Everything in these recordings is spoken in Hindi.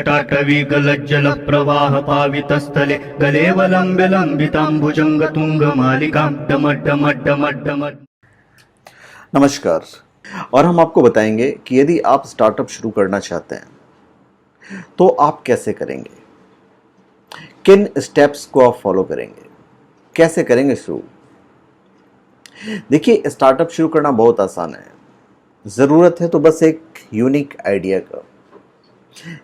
जटाटवी गलज्जल प्रवाह पावितस्थले गलेवलम्ब्य लम्बिताम्बुजंग तुंग मालिकां डमड्डमड्डमड्डमड्ड। नमस्कार। और हम आपको बताएंगे कि यदि आप स्टार्टअप शुरू करना चाहते हैं तो आप कैसे करेंगे, किन स्टेप्स को आप फॉलो करेंगे, कैसे करेंगे शुरू। देखिए, स्टार्टअप शुरू करना बहुत आसान है। ज़रूरत है तो बस एक यूनिक आइडिया का।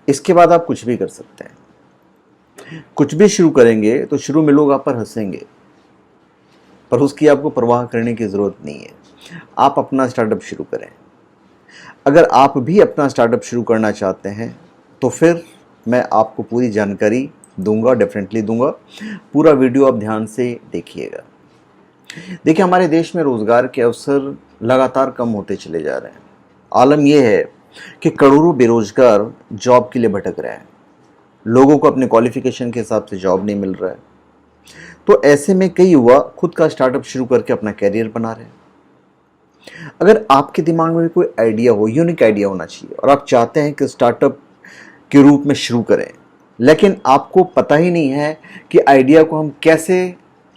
इसके बाद आप कुछ भी कर सकते हैं। कुछ भी शुरू करेंगे तो शुरू में लोग आप पर हंसेंगे, पर उसकी आपको परवाह करने की ज़रूरत नहीं है। आप अपना स्टार्टअप शुरू करें। अगर आप भी अपना स्टार्टअप शुरू करना चाहते हैं तो फिर मैं आपको पूरी जानकारी दूंगा, डेफिनेटली दूंगा। पूरा वीडियो आप ध्यान से देखिएगा। देखिए, हमारे देश में रोज़गार के अवसर लगातार कम होते चले जा रहे हैं। आलम यह है कि करोड़ों बेरोजगार जॉब के लिए भटक रहे हैं। लोगों को अपने क्वालिफिकेशन के हिसाब से जॉब नहीं मिल रहा है। तो ऐसे में कई युवा खुद का स्टार्टअप शुरू करके अपना कैरियर बना रहे हैं। अगर आपके दिमाग में भी कोई आइडिया हो, यूनिक आइडिया होना चाहिए, और आप चाहते हैं कि स्टार्टअप के रूप में शुरू करें, लेकिन आपको पता ही नहीं है कि आइडिया को हम कैसे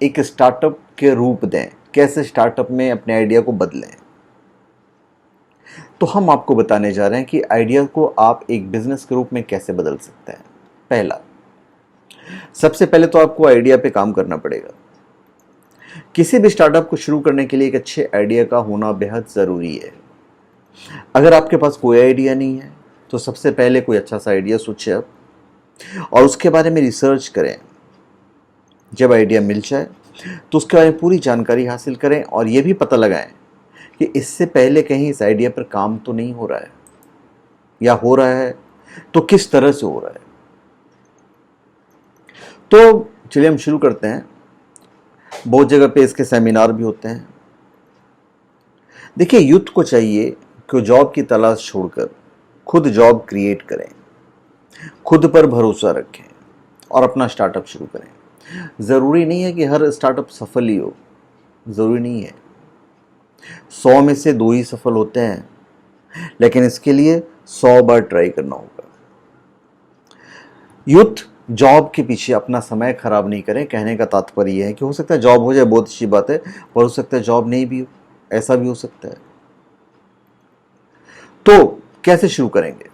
एक स्टार्टअप के रूप दें, कैसे स्टार्टअप में अपने आइडिया को बदलें, तो हम आपको बताने जा रहे हैं कि आइडिया को आप एक बिजनेस के रूप में कैसे बदल सकते हैं। पहला, सबसे पहले तो आपको आइडिया पे काम करना पड़ेगा। किसी भी स्टार्टअप को शुरू करने के लिए एक अच्छे आइडिया का होना बेहद ज़रूरी है। अगर आपके पास कोई आइडिया नहीं है तो सबसे पहले कोई अच्छा सा आइडिया सोचें आप, और उसके बारे में रिसर्च करें। जब आइडिया मिल जाए तो उसके बारे में पूरी जानकारी हासिल करें और ये भी पता लगाएं कि इससे पहले कहीं इस आइडिया पर काम तो नहीं हो रहा है, या हो रहा है तो किस तरह से हो रहा है। तो चलिए हम शुरू करते हैं। बहुत जगह पे इसके सेमिनार भी होते हैं। देखिए, यूथ को चाहिए कि जॉब की तलाश छोड़कर खुद जॉब क्रिएट करें, खुद पर भरोसा रखें और अपना स्टार्टअप शुरू करें। ज़रूरी नहीं है कि हर स्टार्टअप सफल ही हो, ज़रूरी नहीं है। 100 में से 2 ही सफल होते हैं, लेकिन इसके लिए 100 बार ट्राई करना होगा। यूथ जॉब के पीछे अपना समय खराब नहीं करें। कहने का तात्पर्य यह है कि हो सकता है जॉब हो जाए, बहुत अच्छी बात है, पर हो सकता है जॉब नहीं भी हो, ऐसा भी हो सकता है। तो कैसे शुरू करेंगे?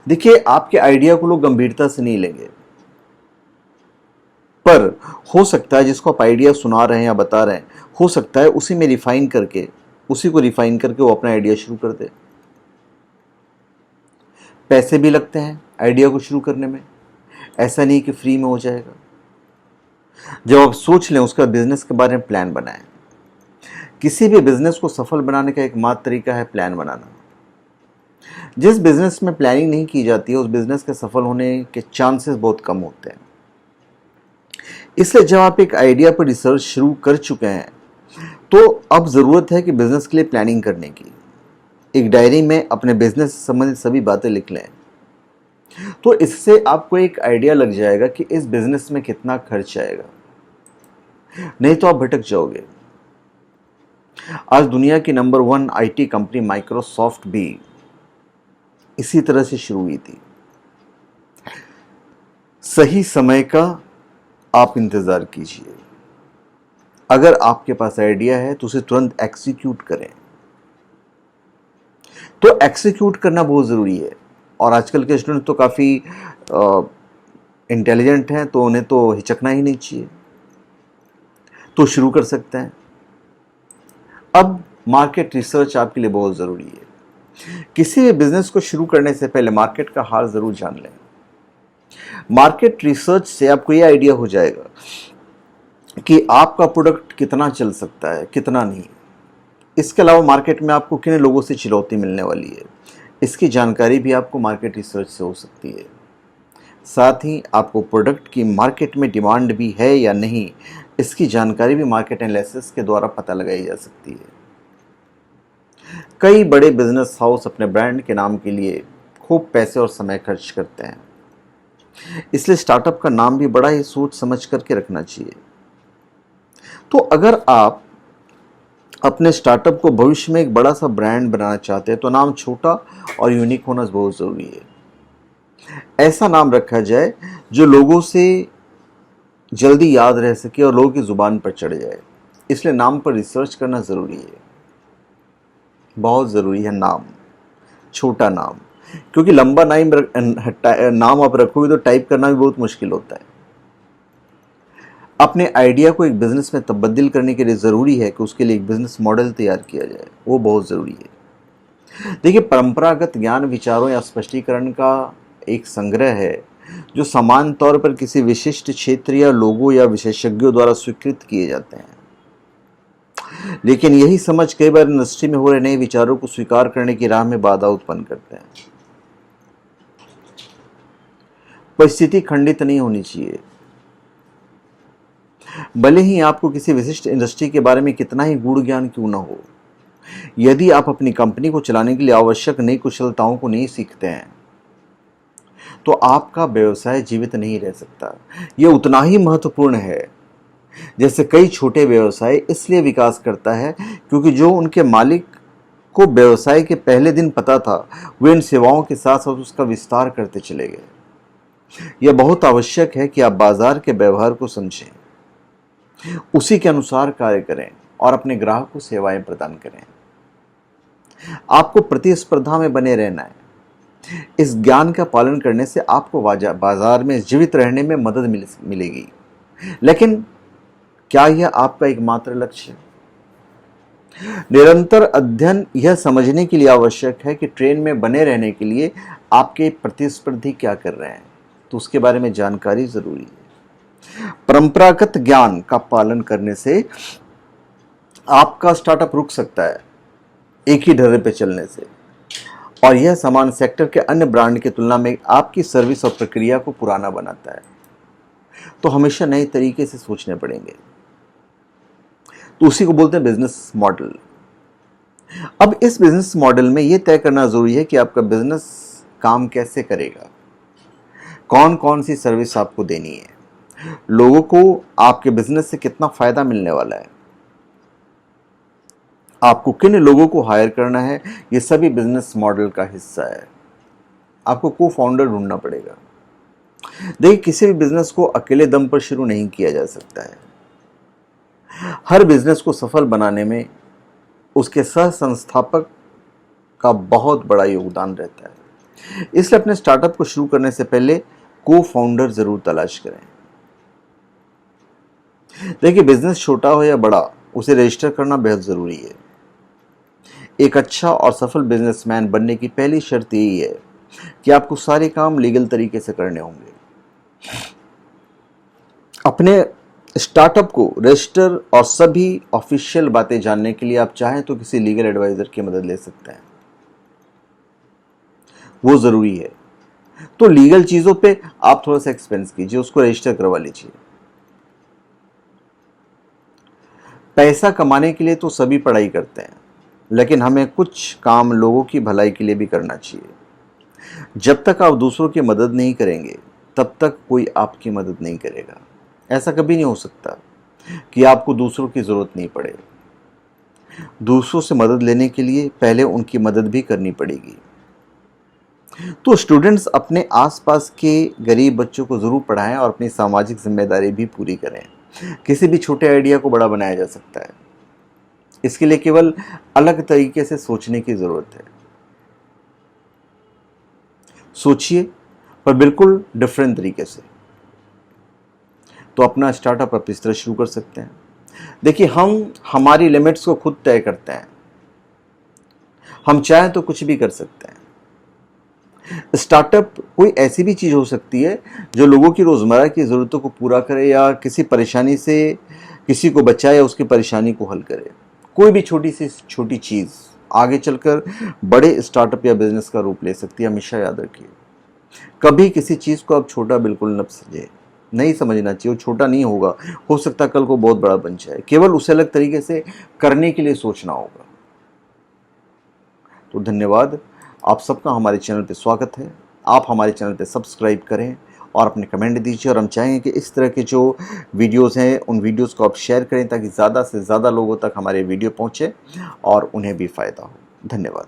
देखिए, आपके आइडिया को लोग गंभीरता से नहीं लेंगे, पर हो सकता है जिसको आप आइडिया सुना रहे हैं या बता रहे हैं, हो सकता है उसी को रिफाइन करके वो अपना आइडिया शुरू कर दे। पैसे भी लगते हैं आइडिया को शुरू करने में, ऐसा नहीं कि फ्री में हो जाएगा। जब आप सोच लें, उसका बिजनेस के बारे में प्लान बनाएं। किसी भी बिजनेस को सफल बनाने का एकमात्र तरीका है प्लान बनाना। जिस बिजनेस में प्लानिंग नहीं की जाती है, उस बिजनेस के सफल होने के चांसेस बहुत कम होते हैं। इसलिए जब आप एक आइडिया पर रिसर्च शुरू कर चुके हैं तो अब ज़रूरत है कि बिजनेस के लिए प्लानिंग करने की। एक डायरी में अपने बिजनेस से संबंधित सभी बातें लिख लें, तो इससे आपको एक आइडिया लग जाएगा कि इस बिजनेस में कितना खर्च आएगा। नहीं तो आप भटक जाओगे। आज दुनिया की नंबर 1 आईटी कंपनी माइक्रोसॉफ्ट भी इसी तरह से शुरू हुई थी। सही समय का आप इंतजार कीजिए। अगर आपके पास आइडिया है तो उसे तुरंत एग्जीक्यूट करें। तो एग्जीक्यूट करना बहुत ज़रूरी है, और आजकल के स्टूडेंट तो काफ़ी इंटेलिजेंट हैं, तो उन्हें तो हिचकना ही नहीं चाहिए, तो शुरू कर सकते हैं। अब मार्केट रिसर्च आपके लिए बहुत ज़रूरी है। किसी भी बिजनेस को शुरू करने से पहले मार्केट का हाल ज़रूर जान लें। मार्केट रिसर्च से आपको ये आइडिया हो जाएगा कि आपका प्रोडक्ट कितना चल सकता है, कितना नहीं। इसके अलावा मार्केट में आपको किन लोगों से चिरौती मिलने वाली है, इसकी जानकारी भी आपको मार्केट रिसर्च से हो सकती है। साथ ही आपको प्रोडक्ट की मार्केट में डिमांड भी है या नहीं, इसकी जानकारी भी मार्केट एनालिसिस के द्वारा पता लगाई जा सकती है। कई बड़े बिजनेस हाउस अपने ब्रांड के नाम के लिए खूब पैसे और समय खर्च करते हैं, इसलिए स्टार्टअप का नाम भी बड़ा ही सोच समझ करके रखना चाहिए। तो अगर आप अपने स्टार्टअप को भविष्य में एक बड़ा सा ब्रांड बनाना चाहते हैं तो नाम छोटा और यूनिक होना बहुत ज़रूरी है। ऐसा नाम रखा जाए जो लोगों से जल्दी याद रह सके और लोगों की ज़ुबान पर चढ़ जाए। इसलिए नाम पर रिसर्च करना ज़रूरी है, बहुत ज़रूरी है नाम, छोटा नाम, क्योंकि लंबा नाम आप रखोगे तो टाइप करना भी बहुत मुश्किल होता है। अपने आइडिया को एक बिजनेस में तब्दील करने के लिए ज़रूरी है कि उसके लिए एक बिजनेस मॉडल तैयार किया जाए, वो बहुत ज़रूरी है। देखिए, परंपरागत ज्ञान विचारों या स्पष्टीकरण का एक संग्रह है जो समान तौर पर किसी विशिष्ट क्षेत्र या लोगों या विशेषज्ञों द्वारा स्वीकृत किए जाते हैं। लेकिन यही समझ कई बार इंडस्ट्री में हो रहे नए विचारों को स्वीकार करने की राह में बाधा उत्पन्न करते हैं। परिस्थिति खंडित नहीं होनी चाहिए। भले ही आपको किसी विशिष्ट इंडस्ट्री के बारे में कितना ही गूढ़ ज्ञान क्यों न हो, यदि आप अपनी कंपनी को चलाने के लिए आवश्यक नई कुशलताओं को नहीं सीखते हैं तो आपका व्यवसाय जीवित नहीं रह सकता। यह उतना ही महत्वपूर्ण है जैसे कई छोटे व्यवसाय इसलिए विकास करता है क्योंकि जो उनके मालिक को व्यवसाय के पहले दिन पता था, वे इन सेवाओं के साथ साथ उसका विस्तार करते चले गए। यह बहुत आवश्यक है कि आप बाजार के व्यवहार को समझें, उसी के अनुसार कार्य करें और अपने ग्राहक को सेवाएं प्रदान करें। आपको प्रतिस्पर्धा में बने रहना है। इस ज्ञान का पालन करने से आपको बाजार में जीवित रहने में मदद मिलेगी। लेकिन क्या यह आपका एकमात्र लक्ष्य है? निरंतर अध्ययन यह समझने के लिए आवश्यक है कि ट्रेन में बने रहने के लिए आपके प्रतिस्पर्धी क्या कर रहे हैं, तो उसके बारे में जानकारी जरूरी है। परंपरागत ज्ञान का पालन करने से आपका स्टार्टअप रुक सकता है एक ही ढर्रे पे चलने से, और यह समान सेक्टर के अन्य ब्रांड की तुलना में आपकी सर्विस और प्रक्रिया को पुराना बनाता है। तो हमेशा नए तरीके से सोचने पड़ेंगे, तो उसी को बोलते हैं बिजनेस मॉडल। अब इस बिजनेस मॉडल में यह तय करना जरूरी है कि आपका बिजनेस काम कैसे करेगा, कौन कौन सी सर्विस आपको देनी है, लोगों को आपके बिजनेस से कितना फायदा मिलने वाला है, आपको किन लोगों को हायर करना है, ये सभी बिजनेस मॉडल का हिस्सा है। आपको को फाउंडर ढूंढना पड़ेगा। देखिए, किसी भी बिजनेस को अकेले दम पर शुरू नहीं किया जा सकता है। हर बिजनेस को सफल बनाने में उसके सह संस्थापक का बहुत बड़ा योगदान रहता है। इसलिए अपने स्टार्टअप को शुरू करने से पहले को फाउंडर जरूर तलाश करें। देखिए, बिजनेस छोटा हो या बड़ा, उसे रजिस्टर करना बेहद जरूरी है। एक अच्छा और सफल बिजनेसमैन बनने की पहली शर्त यही है कि आपको सारे काम लीगल तरीके से करने होंगे। अपने स्टार्टअप को रजिस्टर और सभी ऑफिशियल बातें जानने के लिए आप चाहें तो किसी लीगल एडवाइजर की मदद ले सकते हैं, वो जरूरी है। तो लीगल चीजों पे आप थोड़ा सा एक्सपेंस कीजिए, उसको रजिस्टर करवा लीजिए। पैसा कमाने के लिए तो सभी पढ़ाई करते हैं, लेकिन हमें कुछ काम लोगों की भलाई के लिए भी करना चाहिए। जब तक आप दूसरों की मदद नहीं करेंगे तब तक कोई आपकी मदद नहीं करेगा। ऐसा कभी नहीं हो सकता कि आपको दूसरों की जरूरत नहीं पड़े। दूसरों से मदद लेने के लिए पहले उनकी मदद भी करनी पड़ेगी। तो स्टूडेंट्स अपने आसपास के गरीब बच्चों को जरूर पढ़ाएं और अपनी सामाजिक जिम्मेदारी भी पूरी करें। किसी भी छोटे आइडिया को बड़ा बनाया जा सकता है। इसके लिए केवल अलग तरीके से सोचने की जरूरत है। सोचिए, पर बिल्कुल डिफरेंट तरीके से। तो अपना स्टार्टअप आप इस तरह शुरू कर सकते हैं। देखिए, हम हमारी लिमिट्स को खुद तय करते हैं। हम चाहें तो कुछ भी कर सकते हैं। स्टार्टअप कोई ऐसी भी चीज हो सकती है जो लोगों की रोजमर्रा की जरूरतों को पूरा करे या किसी परेशानी से किसी को बचाए या उसकी परेशानी को हल करे। कोई भी छोटी सी छोटी चीज आगे चलकर बड़े स्टार्टअप या बिजनेस का रूप ले सकती है। हमेशा याद रखिए, कभी किसी चीज को आप छोटा बिल्कुल न समझे, नहीं समझना चाहिए। वो छोटा नहीं होगा, हो सकता कल को बहुत बड़ा बन जाए। केवल उसे अलग तरीके से करने के लिए सोचना होगा। तो धन्यवाद, आप सबका हमारे चैनल पे स्वागत है। आप हमारे चैनल पे सब्सक्राइब करें और अपने कमेंट दीजिए। और हम चाहेंगे कि इस तरह के जो वीडियोस हैं उन वीडियोस को आप शेयर करें ताकि ज़्यादा से ज़्यादा लोगों तक हमारे वीडियो पहुंचे और उन्हें भी फ़ायदा हो। धन्यवाद।